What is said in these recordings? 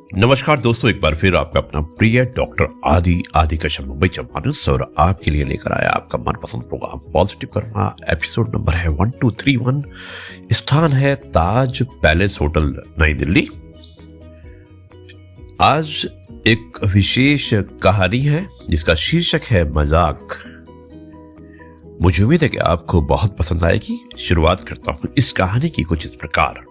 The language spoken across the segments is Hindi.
नमस्कार दोस्तों, एक बार फिर आपका अपना प्रिय डॉक्टर आदि कश्यप मुंबई चौमानस और आपके लिए लेकर आया आपका मनपसंद program positive karma. Episode number है 1231। स्थान है ताज पैलेस होटल, नई दिल्ली। आज एक विशेष कहानी है जिसका शीर्षक है मजाक। मुझे उम्मीद है कि आपको बहुत पसंद आएगी। शुरुआत करता हूं इस कहानी की कुछ इस प्रकार।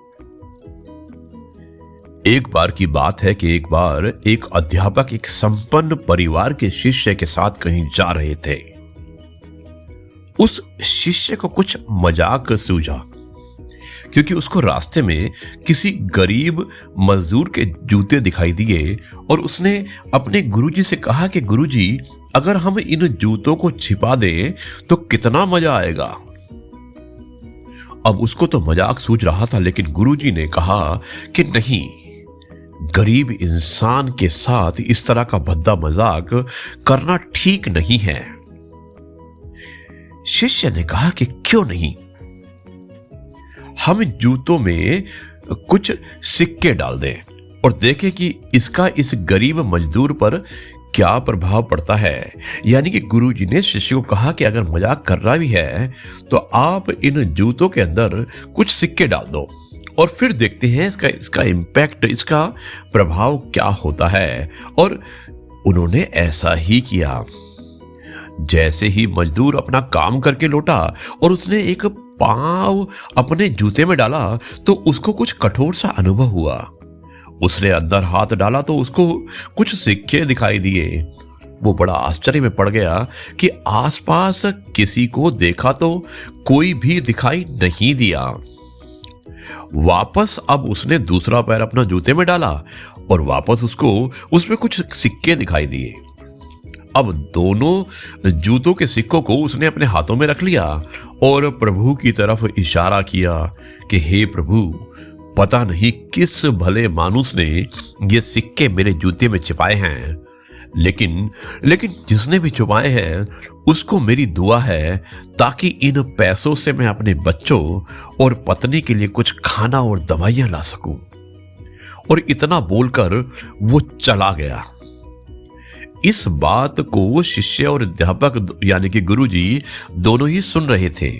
एक बार की बात है कि एक बार एक अध्यापक एक संपन्न परिवार के शिष्य के साथ कहीं जा रहे थे। उस शिष्य को कुछ मजाक सूझा क्योंकि उसको रास्ते में किसी गरीब मजदूर के जूते दिखाई दिए और उसने अपने गुरुजी से कहा कि गुरुजी, अगर हम इन जूतों को छिपा दें तो कितना मजा आएगा। अब उसको तो मजाक सूझ रहा था, लेकिन गुरुजी ने कहा कि नहीं, गरीब इंसान के साथ इस तरह का भद्दा मजाक करना ठीक नहीं है। शिष्य ने कहा कि क्यों नहीं, हम जूतों में कुछ सिक्के डाल दें और देखें कि इसका इस गरीब मजदूर पर क्या प्रभाव पड़ता है। यानी कि गुरुजी ने शिष्य को कहा कि अगर मजाक करना भी है तो आप इन जूतों के अंदर कुछ सिक्के डाल दो और फिर देखते हैं इसका इम्पैक्ट, इसका प्रभाव क्या होता है। और उन्होंने ऐसा ही किया। जैसे ही मजदूर अपना काम करके लौटा और उसने एक पांव अपने जूते में डाला तो उसको कुछ कठोर सा अनुभव हुआ। उसने अंदर हाथ डाला तो उसको कुछ सिक्के दिखाई दिए। वो बड़ा आश्चर्य में पड़ गया कि आसपास किसी को देखा तो कोई भी दिखाई नहीं दिया। वापस अब उसने दूसरा पैर अपना जूते में डाला और वापस उसको उसमें कुछ सिक्के दिखाई दिए। अब दोनों जूतों के सिक्कों को उसने अपने हाथों में रख लिया और प्रभु की तरफ इशारा किया कि हे प्रभु, पता नहीं किस भले मानुस ने ये सिक्के मेरे जूते में छिपाए हैं, लेकिन जिसने भी छुपाए हैं उसको मेरी दुआ है ताकि इन पैसों से मैं अपने बच्चों और पत्नी के लिए कुछ खाना और दवाइयां ला सकूं। और इतना बोलकर वो चला गया। इस बात को शिष्य और अध्यापक यानी कि गुरुजी दोनों ही सुन रहे थे।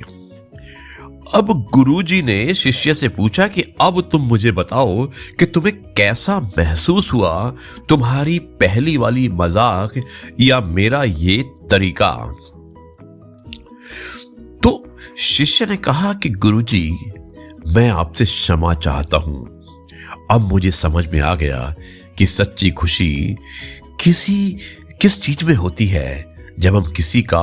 अब गुरुजी ने शिष्य से पूछा कि अब तुम मुझे बताओ कि तुम्हें कैसा महसूस हुआ, तुम्हारी पहली वाली मजाक या मेरा ये तरीका। तो शिष्य ने कहा कि गुरुजी, मैं आपसे क्षमा चाहता हूं। अब मुझे समझ में आ गया कि सच्ची खुशी किस चीज में होती है। जब हम किसी का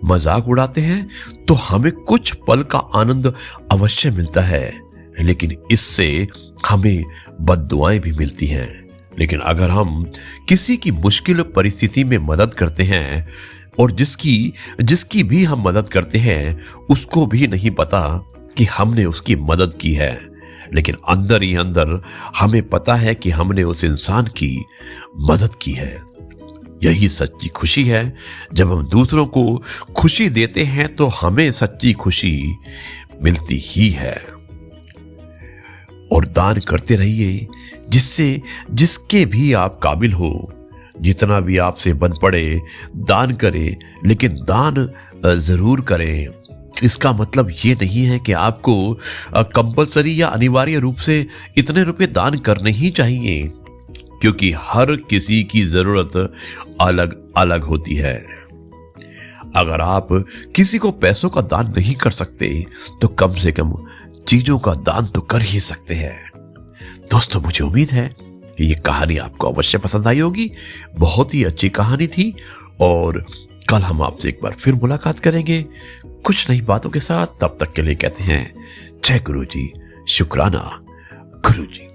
मजाक उड़ाते हैं तो हमें कुछ पल का आनंद अवश्य मिलता है, लेकिन इससे हमें बद्दुआएं भी मिलती हैं। लेकिन अगर हम किसी की मुश्किल परिस्थिति में मदद करते हैं और जिसकी भी हम मदद करते हैं उसको भी नहीं पता कि हमने उसकी मदद की है, लेकिन अंदर ही अंदर हमें पता है कि हमने उस इंसान की मदद की है। यही सच्ची खुशी है। जब हम दूसरों को खुशी देते हैं तो हमें सच्ची खुशी मिलती ही है। और दान करते रहिए जिसके भी आप काबिल हो। जितना भी आपसे बन पड़े दान करें, लेकिन दान जरूर करें। इसका मतलब ये नहीं है कि आपको कंपलसरी या अनिवार्य रूप से इतने रुपए दान करने ही चाहिए, क्योंकि हर किसी की जरूरत अलग अलग होती है। अगर आप किसी को पैसों का दान नहीं कर सकते तो कम से कम चीजों का दान तो कर ही सकते हैं। दोस्तों, मुझे उम्मीद है कि ये कहानी आपको अवश्य पसंद आई होगी। बहुत ही अच्छी कहानी थी और कल हम आपसे एक बार फिर मुलाकात करेंगे कुछ नई बातों के साथ। तब तक के लिए कहते हैं जय गुरु जी, शुक्राना गुरु जी।